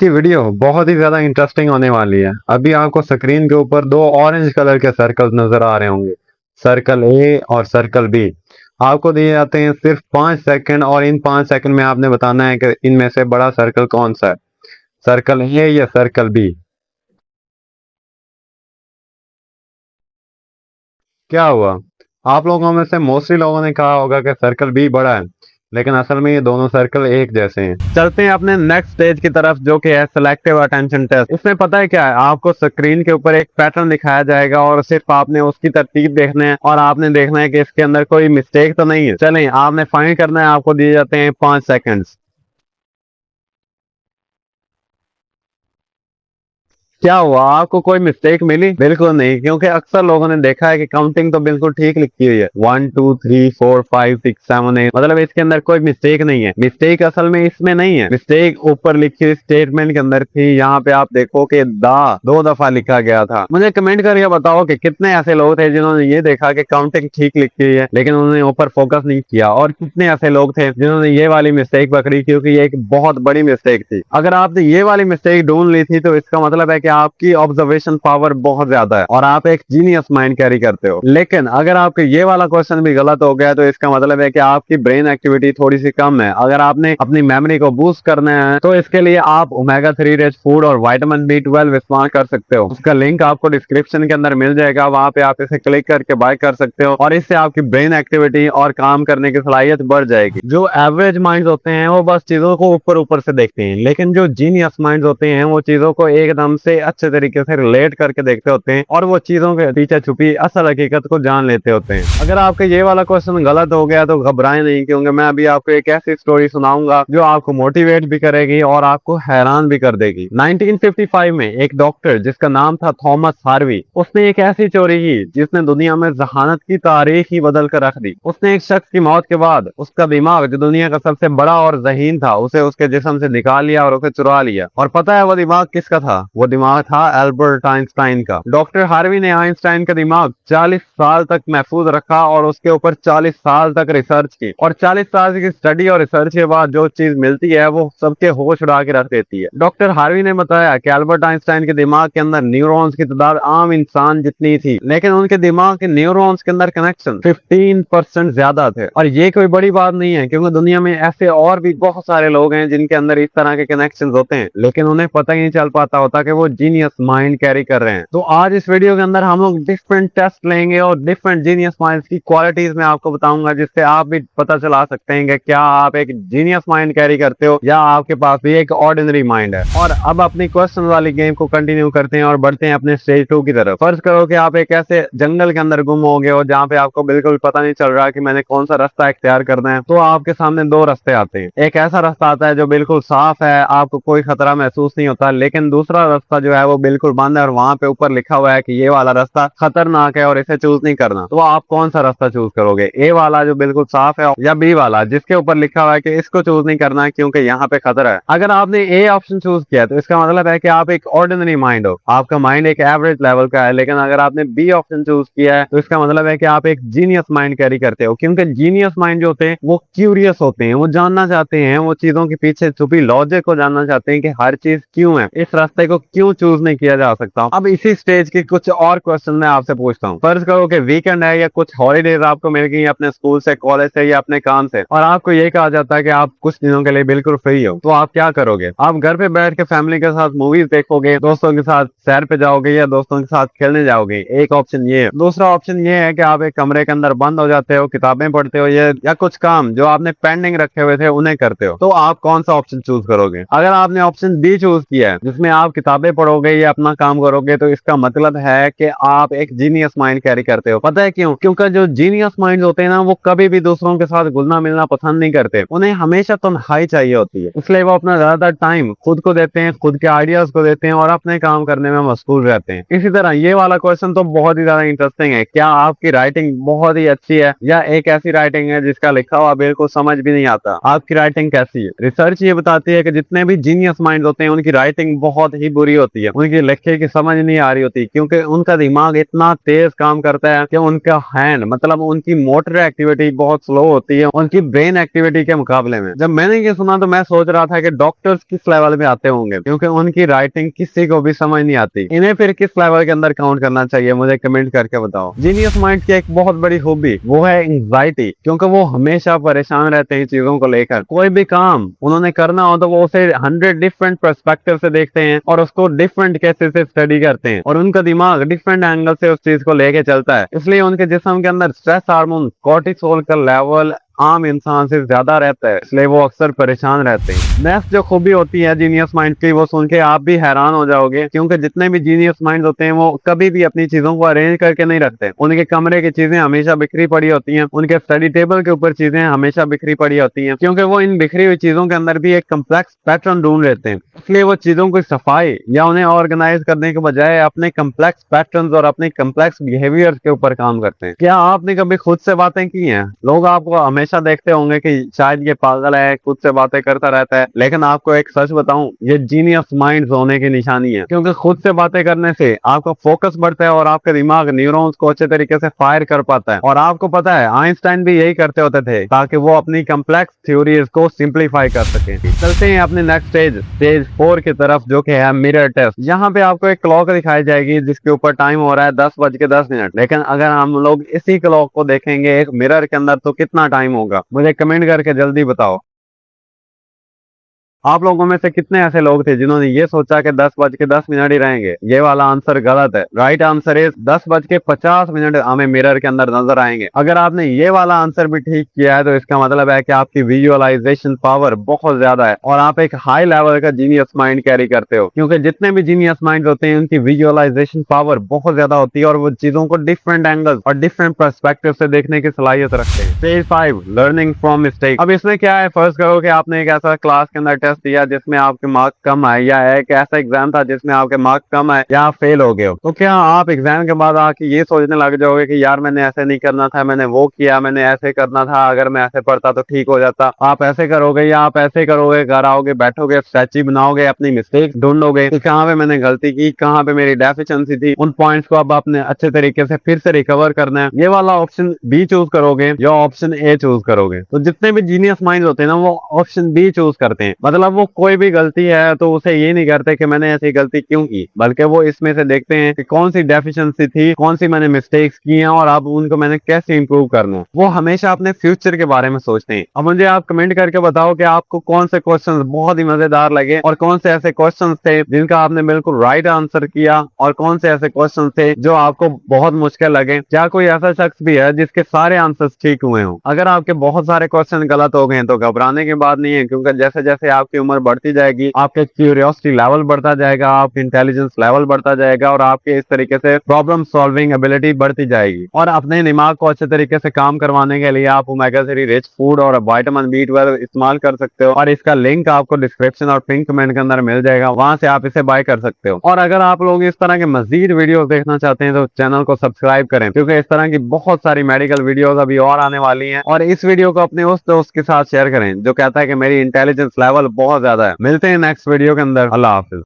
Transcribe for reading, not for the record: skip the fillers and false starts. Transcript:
की वीडियो बहुत ही ज्यादा इंटरेस्टिंग होने वाली है। अभी आपको स्क्रीन के ऊपर दो ऑरेंज कलर के सर्कल नजर आ रहे होंगे, सर्कल ए और सर्कल बी। आपको दिए जाते हैं सिर्फ 5 सेकंड और इन 5 सेकंड में आपने बताना है कि इनमें से बड़ा सर्कल कौन सा है, सर्कल ए या सर्कल बी। क्या हुआ? आप लोगों में से मोस्टली लोगों ने कहा होगा कि सर्कल बी बड़ा है, लेकिन असल में ये दोनों सर्कल एक जैसे हैं। चलते हैं अपने नेक्स्ट स्टेज की तरफ, जो कि है सिलेक्टिव अटेंशन टेस्ट। इसमें पता है क्या है, आपको स्क्रीन के ऊपर एक पैटर्न दिखाया जाएगा और सिर्फ आपने उसकी तरतीब देखना है और आपने देखना है कि इसके अंदर कोई मिस्टेक तो नहीं है। चलें, आपने फाइंड करना है। आपको दिए जाते हैं 5 सेकंड्स। क्या हुआ, आपको कोई मिस्टेक मिली? बिल्कुल नहीं, क्योंकि अक्सर लोगों ने देखा है कि काउंटिंग तो बिल्कुल ठीक लिखी हुई है, 1 2 3 4 5 6 7 8। मतलब इसके अंदर कोई मिस्टेक नहीं है। मिस्टेक असल में इसमें नहीं है, मिस्टेक ऊपर लिखी हुई स्टेटमेंट के अंदर थी। यहाँ पे आप देखो कि दा 2 दफा लिखा गया था। मुझे कमेंट करके बताओ कि कितने ऐसे लोग थे जिन्होंने ये देखा कि काउंटिंग ठीक लिखी हुई है लेकिन उन्होंने ऊपर फोकस नहीं किया, और कितने ऐसे लोग थे जिन्होंने ये वाली मिस्टेक पकड़ी, क्योंकि ये एक बहुत बड़ी मिस्टेक थी। अगर आपने ये वाली मिस्टेक ढूंढ ली थी तो इसका मतलब है कि आपकी ऑब्जर्वेशन पावर बहुत ज्यादा है और आप एक जीनियस माइंड कैरी करते हो। लेकिन अगर आपके ये वाला क्वेश्चन भी गलत हो गया तो इसका मतलब है कि आपकी ब्रेन एक्टिविटी थोड़ी सी कम है। अगर आपने अपनी मेमोरी को बूस्ट करना है तो इसके लिए आप ओमेगा 3 रिच फूड और विटामिन B12 इस्तेमाल कर सकते हो। उसका लिंक आपको डिस्क्रिप्शन के अंदर मिल जाएगा, वहां पे आप इसे क्लिक करके बाय कर सकते हो और इससे आपकी ब्रेन एक्टिविटी और काम करने की सलाहियत बढ़ जाएगी। जो एवरेज माइंड होते हैं वो बस चीजों को ऊपर ऊपर से देखते हैं, लेकिन जो जीनियस माइंड होते हैं वो चीजों को एकदम से अच्छे तरीके से रिलेट करके देखते होते हैं और वो चीजों के पीछे छुपी असल हकीकत को जान लेते होते हैं। अगर आपका ये वाला क्वेश्चन गलत हो गया तो घबराएं नहीं, क्योंकि मैं अभी आपको एक ऐसी स्टोरी सुनाऊंगा जो आपको मोटिवेट भी करेगी और आपको हैरान भी कर देगी। 1955 में एक डॉक्टर जिसका नाम था थॉमस हार्वी, उसने एक ऐसी चोरी की जिसने दुनिया में जहानत की तारीख ही बदल कर रख दी। उसने एक शख्स की मौत के बाद उसका दिमाग, जो दुनिया का सबसे बड़ा और जहीन था, उसे उसके जिस्म से निकाल लिया और उसे चुरा लिया। और पता है वो दिमाग किसका था? वो दिमाग था एल्बर्ट आइंस्टाइन का। डॉक्टर हार्वी ने आइंस्टाइन का दिमाग 40 साल तक महफूज रखा और उसके ऊपर 40 साल तक रिसर्च की, और 40 साल की स्टडी और रिसर्च के बाद जो चीज मिलती है वो सबके होश उड़ा के रख देती है। डॉक्टर हार्वी ने बताया कि एल्बर्ट आइंस्टाइन के दिमाग के अंदर न्यूरॉन्स की तादाद आम इंसान जितनी थी, लेकिन उनके दिमाग के न्यूरॉन्स के अंदर कनेक्शन 15% ज्यादा थे। और ये कोई बड़ी बात नहीं है, क्योंकि दुनिया में ऐसे और भी बहुत सारे लोग हैं जिनके अंदर इस तरह के कनेक्शन होते हैं, लेकिन उन्हें पता ही नहीं चल पाता होता कि वो जीनियस माइंड कैरी कर रहे हैं। तो आज इस वीडियो के अंदर हम लोग डिफरेंट टेस्ट लेंगे और डिफरेंट जीनियस माइंड की क्वालिटीज में आपको बताऊंगा, जिससे आप भी पता चला सकते हैं कि क्या आप एक जीनियस माइंड कैरी करते हो या आपके पास भी एक ऑर्डिनरी माइंड है। और अब अपनी क्वेश्चन वाली गेम को कंटिन्यू करते हैं और बढ़ते हैं अपने स्टेज 2 की तरफ। फर्ज करो कि आप एक ऐसे जंगल के अंदर गुम हो गए हो जहाँ पे आपको बिल्कुल पता नहीं चल रहा कि मैंने कौन सा रास्ता इख्तियार करना है। तो आपके सामने दो रास्ते आते हैं। एक ऐसा रास्ता आता है जो बिल्कुल साफ है, आपको कोई खतरा महसूस नहीं होता, लेकिन दूसरा रास्ता जो है वो बिल्कुल बंद है और वहां पे ऊपर लिखा हुआ है कि ये वाला रास्ता खतरनाक है और इसे चूज नहीं करना। तो आप कौन सा रास्ता चूज करोगे? ए वाला जो बिल्कुल साफ है, या बी वाला जिसके ऊपर लिखा हुआ है कि इसको चूज नहीं करना है क्योंकि यहाँ पे खतरा है? अगर आपने ए ऑप्शन चूज किया तो इसका मतलब है कि आप एक ऑर्डिनरी माइंड हो, आपका माइंड एक एवरेज लेवल का है। लेकिन अगर आपने बी ऑप्शन चूज किया है तो इसका मतलब है कि आप एक जीनियस माइंड कैरी करते हो, क्योंकि जीनियस माइंड जो होते हैं वो क्यूरियस होते हैं, वो जानना चाहते हैं, वो चीजों के पीछे छुपी लॉजिक को जानना चाहते हैं कि हर चीज क्यों है, इस रास्ते को क्यों चूज नहीं किया जा सकता। अब इसी स्टेज के कुछ और क्वेश्चन मैं आपसे पूछता हूँ। फर्ज करो कि वीकेंड है या कुछ हॉलीडेज आपको मिल गई अपने स्कूल से, कॉलेज से या अपने काम से, और आपको ये कहा जाता है कि आप कुछ दिनों के लिए बिल्कुल फ्री हो। तो आप क्या करोगे? आप घर पे बैठ के फैमिली के साथ मूवीज देखोगे, दोस्तों के साथ सैर पे जाओगे या दोस्तों के साथ खेलने जाओगे? एक ऑप्शन ये है। दूसरा ऑप्शन ये है कि आप एक कमरे के अंदर बंद हो जाते हो, किताबें पढ़ते हो या कुछ काम जो आपने पेंडिंग रखे हुए थे उन्हें करते हो। तो आप कौन सा ऑप्शन चूज करोगे? अगर आपने ऑप्शन बी चूज किया है जिसमें आप किताबें पढ़ोगे या अपना काम करोगे, तो इसका मतलब है कि आप एक जीनियस माइंड कैरी करते हो। पता है क्यों? क्योंकि जो जीनियस माइंड होते हैं ना, वो कभी भी दूसरों के साथ घुलना मिलना पसंद नहीं करते, उन्हें हमेशा तन्हाई चाहिए होती है। इसलिए वो अपना ज्यादातर टाइम खुद को देते हैं, खुद के आइडियाज को देते हैं और अपने काम करने में मशगूल रहते हैं। इसी तरह ये वाला क्वेश्चन तो बहुत ही ज्यादा इंटरेस्टिंग है। क्या आपकी राइटिंग बहुत ही अच्छी है या एक ऐसी राइटिंग है जिसका लिखा हुआ बिल्कुल समझ भी नहीं आता? आपकी राइटिंग कैसी है? रिसर्च ये बताती है कि जितने भी जीनियस माइंड होते हैं उनकी राइटिंग बहुत ही बुरी होती है। होती है, उनकी लिखे की समझ नहीं आ रही होती, क्योंकि उनका दिमाग इतना तेज काम करता है कि उनका हैंड मतलब उनकी मोटर एक्टिविटी बहुत स्लो होती है उनकी ब्रेन एक्टिविटी के मुकाबले में। जब मैंने ये सुना तो मैं सोच रहा था कि डॉक्टर्स किस लेवल में आते होंगे, क्योंकि उनकी राइटिंग किसी को भी समझ नहीं आती। इन्हें फिर किस लेवल के अंदर काउंट करना चाहिए, मुझे कमेंट करके बताओ। जीनियस माइंड की एक बहुत बड़ी खूबी वो है एंजाइटी, क्योंकि वो हमेशा परेशान रहते हैं चीजों को लेकर। कोई भी काम उन्होंने करना हो तो वो उसे 100 डिफरेंट पर्सपेक्टिव से देखते हैं और उसको डिफरेंट केसेस से स्टडी करते हैं, और उनका दिमाग डिफरेंट एंगल से उस चीज को लेके चलता है। इसलिए उनके जिस्म के अंदर स्ट्रेस हार्मोन कॉर्टिसोल का लेवल आम इंसान से ज्यादा रहता है, इसलिए वो अक्सर परेशान रहते हैं। नेक्स्ट जो खूबी होती है जीनियस माइंड की, वो सुन के आप भी हैरान हो जाओगे, क्योंकि जितने भी जीनियस माइंड होते हैं वो कभी भी अपनी चीजों को अरेंज करके नहीं रखते। उनके कमरे की चीजें हमेशा बिखरी पड़ी होती हैं, उनके स्टडी टेबल के ऊपर चीजें हमेशा बिखरी पड़ी होती हैं, क्योंकि वो इन बिखरी हुई चीजों के अंदर भी एक कम्प्लेक्स पैटर्न ढूंढ लेते हैं। इसलिए वो चीजों की सफाई या उन्हें ऑर्गेनाइज करने के बजाय अपने कम्प्लेक्स पैटर्न और अपने कम्प्लेक्स बिहेवियर के ऊपर काम करते हैं। क्या आपने कभी खुद से बातें की हैं? लोग आपको हमेशा देखते होंगे कि शायद ये पागल है, खुद से बातें करता रहता है, लेकिन आपको एक सच बताऊं, ये जीनियस माइंड होने की निशानी है, क्योंकि खुद से बातें करने से आपका फोकस बढ़ता है और आपका दिमाग न्यूरॉन्स को अच्छे तरीके से फायर कर पाता है। और आपको पता है आइंस्टाइन भी यही करते होते थे ताकि वो अपनी कम्प्लेक्स थ्योरीज को सिंप्लीफाई कर सके। चलते हैं अपने नेक्स्ट स्टेज 4 की तरफ, जो कि है मिरर टेस्ट। यहाँ पे आपको एक क्लॉक दिखाई जाएगी जिसके ऊपर टाइम हो रहा है 10:10, लेकिन अगर हम लोग इसी क्लॉक को देखेंगे एक मिरर के अंदर तो कितना टाइम होगा, मुझे कमेंट करके जल्दी बताओ। आप लोगों में से कितने ऐसे लोग थे जिन्होंने ये सोचा कि 10:10 ही रहेंगे? ये वाला आंसर गलत है। राइट आंसर इज 10:50 हमें मिरर के अंदर नजर आएंगे। अगर आपने ये वाला आंसर भी ठीक किया है तो इसका मतलब है कि आपकी विजुअलाइजेशन पावर बहुत ज्यादा है और आप एक हाई लेवल का जीनियस माइंड कैरी करते हो, क्योंकि जितने भी जीनियस माइंड होते हैं उनकी विजुअलाइजेशन पावर बहुत ज्यादा होती है और वो चीजों को डिफरेंट एंगल और डिफरेंट पर्सपेक्टिव से देखने की सलाहियत रखते हैं। Stage 5 learning from mistake. अब इसमें क्या है, फर्स्ट करो कि आपने एक ऐसा क्लास के अंदर दिया जिसमें आपके मार्क्स कम आए, या एक ऐसा एग्जाम था जिसमें आपके मार्क्स कम आए या आप फेल हो गए हो, तो क्या आप एग्जाम के बाद आके ये सोचने लग जाओगे कि यार मैंने ऐसे नहीं करना था, मैंने वो किया, मैंने ऐसे करना था, अगर मैं ऐसे पढ़ता तो ठीक हो जाता? आप ऐसे करोगे या आप ऐसे करोगे, घर आओगे, बैठोगे, स्ट्रेटजी बनाओगे, अपनी मिस्टेक ढूंढोगे कि कहाँ पे मैंने गलती की, कहाँ पे मेरी डेफिशिएंसी थी, उन पॉइंट्स को अब आपने अच्छे तरीके से फिर से रिकवर करना है। ये वाला ऑप्शन बी चूज करोगे या ऑप्शन ए चूज करोगे? तो जितने भी जीनियस माइंड होते हैं ना वो ऑप्शन बी चूज करते हैं, मतलब वो कोई भी गलती है तो उसे ये नहीं करते कि मैंने ऐसी गलती क्यों की, बल्कि वो इसमें से देखते हैं कि कौन सी डेफिशिएंसी थी, कौन सी मैंने मिस्टेक्स की हैं और अब उनको मैंने कैसे इंप्रूव करना है। वो हमेशा अपने फ्यूचर के बारे में सोचते हैं। अब मुझे आप कमेंट करके बताओ कि आपको कौन से क्वेश्चन बहुत ही मजेदार लगे और कौन से ऐसे क्वेश्चन थे जिनका आपने बिल्कुल राइट आंसर किया और कौन से ऐसे क्वेश्चन थे जो आपको बहुत मुश्किल लगे। क्या कोई ऐसा शख्स भी है जिसके सारे आंसर्स ठीक हुए हों? अगर आपके बहुत सारे क्वेश्चन गलत हो गए तो घबराने की बात नहीं है, क्योंकि जैसे जैसे आपकी उम्र बढ़ती जाएगी आपके क्यूरियोसिटी लेवल बढ़ता जाएगा, आपके इंटेलिजेंस लेवल बढ़ता जाएगा और आपके इस तरीके से प्रॉब्लम सॉल्विंग एबिलिटी बढ़ती जाएगी। और अपने दिमाग को अच्छे तरीके से काम करवाने के लिए आप ओमेगा 3 रिच फूड और विटामिन B12 इस्तेमाल कर सकते हो, और इसका लिंक आपको डिस्क्रिप्शन और पिन कमेंट के अंदर मिल जाएगा, वहां से आप इसे बाय कर सकते हो। और अगर आप लोग इस तरह के मजीद वीडियो देखना चाहते हैं तो चैनल को सब्सक्राइब करें, क्योंकि इस तरह की बहुत सारी मेडिकल वीडियोस अभी और आने वाली हैं। और इस वीडियो को अपने उस दोस्त के साथ शेयर करें जो कहता है कि मेरी इंटेलिजेंस लेवल बहुत ज्यादा है। मिलते हैं नेक्स्ट वीडियो के अंदर। अल्लाह हाफिज।